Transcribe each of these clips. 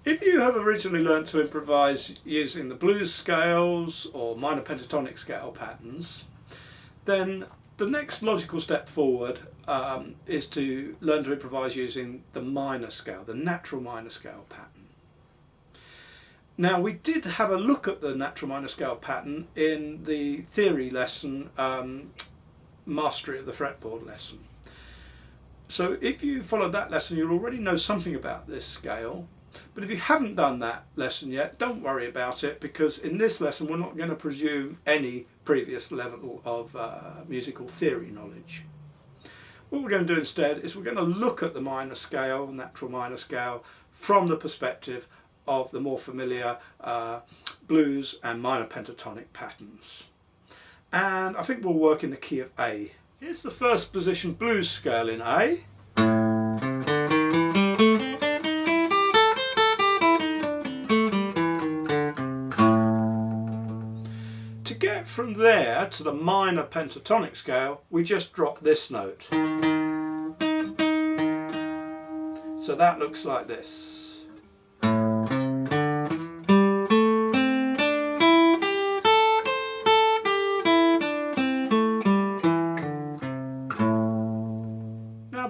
If you have originally learnt to improvise using the blues scales or minor pentatonic scale patterns, then the next logical step forward is to learn to improvise using the minor scale, the natural minor scale pattern. Now, we did have a look at the natural minor scale pattern in the theory lesson, Mastery of the Fretboard lesson. So if you followed that lesson, you'll already know something about this scale. But if you haven't done that lesson yet, don't worry about it, because in this lesson we're not going to presume any previous level of musical theory knowledge. What we're going to do instead is we're going to look at the minor scale, natural minor scale, from the perspective of the more familiar blues and minor pentatonic patterns. And I think we'll work in the key of A. Here's the first position blues scale in A. To get from there to the minor pentatonic scale, we just drop this note. So that looks like this.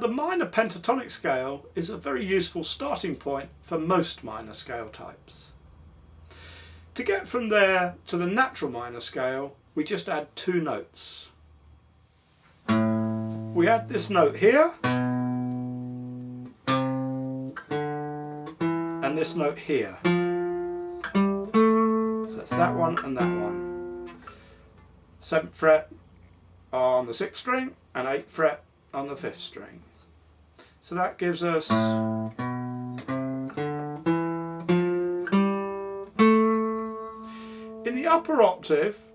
The minor pentatonic scale is a very useful starting point for most minor scale types. To get from there to the natural minor scale, we just add two notes. We add this note here and this note here. So that's that one and that one. 7th fret on the 6th string and 8th fret on the 5th string. So that gives us in the upper octave,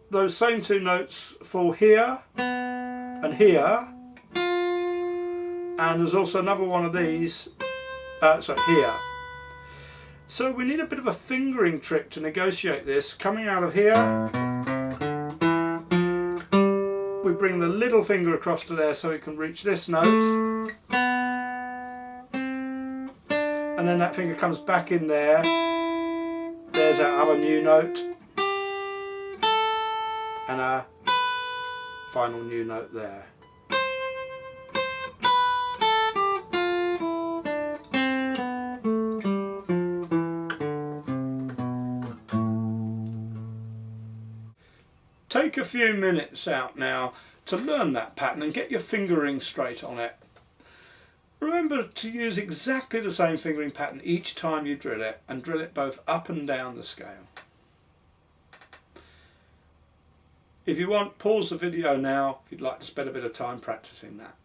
those same two notes fall here and here, and there's also another one of these here. So we need a bit of a fingering trick to negotiate this. Coming out of here, we bring the little finger across to there so we can reach this note, and then that finger comes back in there. There's our other new note and our final new note there. Take a few minutes out now to learn that pattern and get your fingering straight on it. Remember to use exactly the same fingering pattern each time you drill it, and drill it both up and down the scale. If you want, pause the video now if you'd like to spend a bit of time practicing that.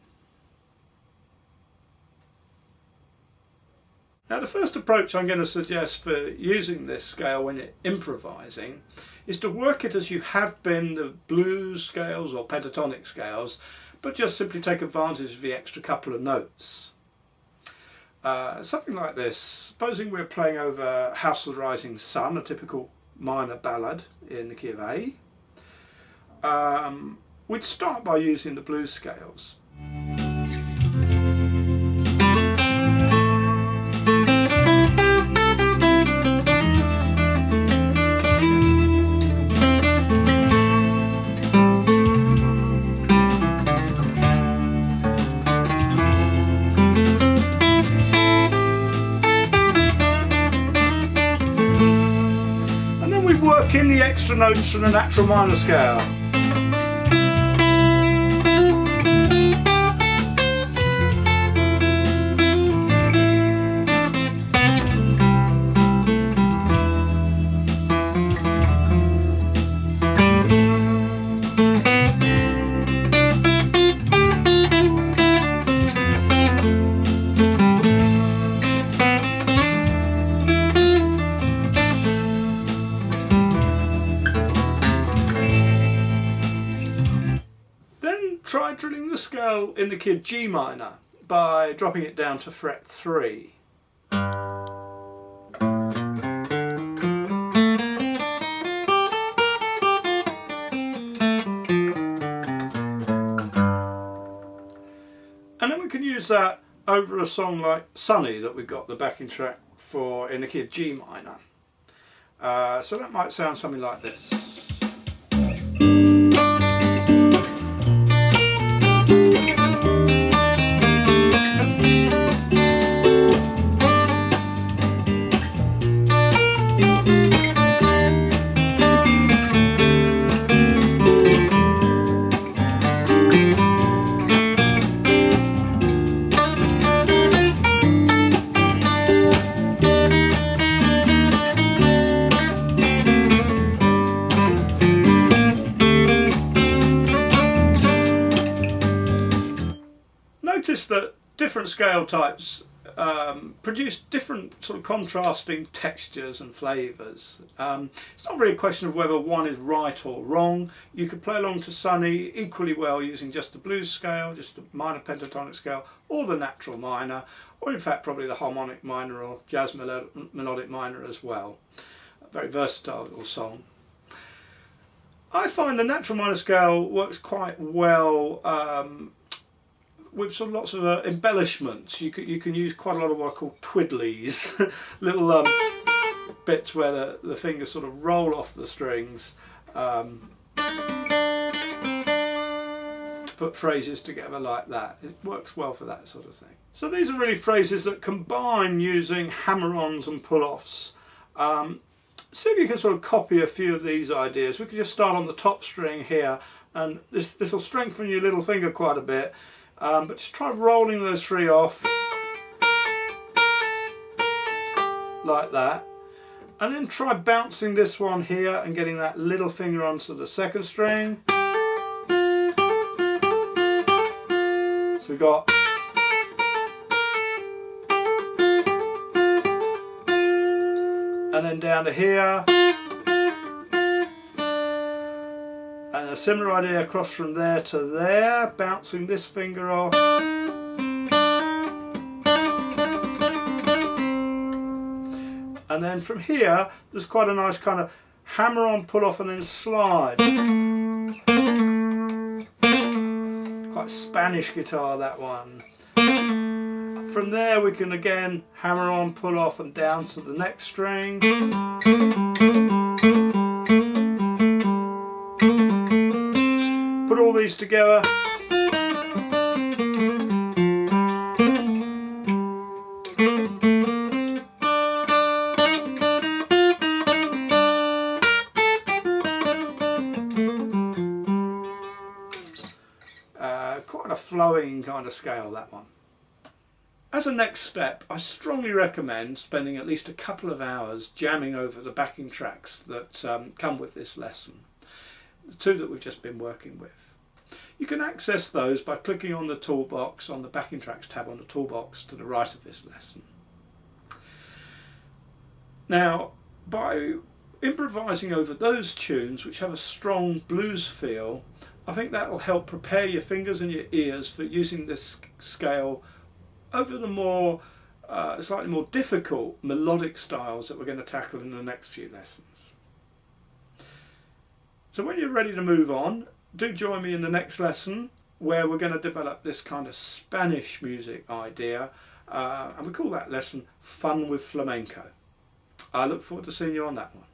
Now, the first approach I'm going to suggest for using this scale when you're improvising is to work it as you have been the blues scales or pentatonic scales, but just simply take advantage of the extra couple of notes. Something like this. Supposing we're playing over House of the Rising Sun, a typical minor ballad in the key of A, we'd start by using the blues scales. Work in the extra notes from the natural minor scale. Try drilling the scale in the key of G minor by dropping it down to fret 3. And then we can use that over a song like Sunny that we've got the backing track in the key of G minor. So that might sound something like this. Notice that different scale types produce different sort of contrasting textures and flavours. It's not really a question of whether one is right or wrong. You could play along to Sunny equally well using just the blues scale, just the minor pentatonic scale, or the natural minor, or in fact probably the harmonic minor or jazz melodic minor as well. A very versatile little song. I find the natural minor scale works quite well with sort of lots of embellishments. You can use quite a lot of what I call twiddlies, little bits where the fingers sort of roll off the strings to put phrases together like that. It works well for that sort of thing. So these are really phrases that combine using hammer-ons and pull-offs. See if you can sort of copy a few of these ideas. We could just start on the top string here, and this will strengthen your little finger quite a bit. But just try rolling those three off like that, and then try bouncing this one here and getting that little finger onto the second string. So we got and then down to here. And a similar idea across from there to there, bouncing this finger off. And then from here, there's quite a nice kind of hammer on, pull off and then slide. Quite Spanish guitar, that one. From there we can again hammer on, pull off and down to the next string. Put all these together. Quite a flowing kind of scale, that one. As a next step, I strongly recommend spending at least a couple of hours jamming over the backing tracks that come with this lesson. The two that we've just been working with. You can access those by clicking on the toolbox on the backing tracks tab on the toolbox to the right of this lesson. Now, by improvising over those tunes which have a strong blues feel, I think that will help prepare your fingers and your ears for using this scale over the more slightly more difficult melodic styles that we're going to tackle in the next few lessons. So when you're ready to move on, do join me in the next lesson where we're going to develop this kind of Spanish music idea, and we call that lesson Fun with Flamenco. I look forward to seeing you on that one.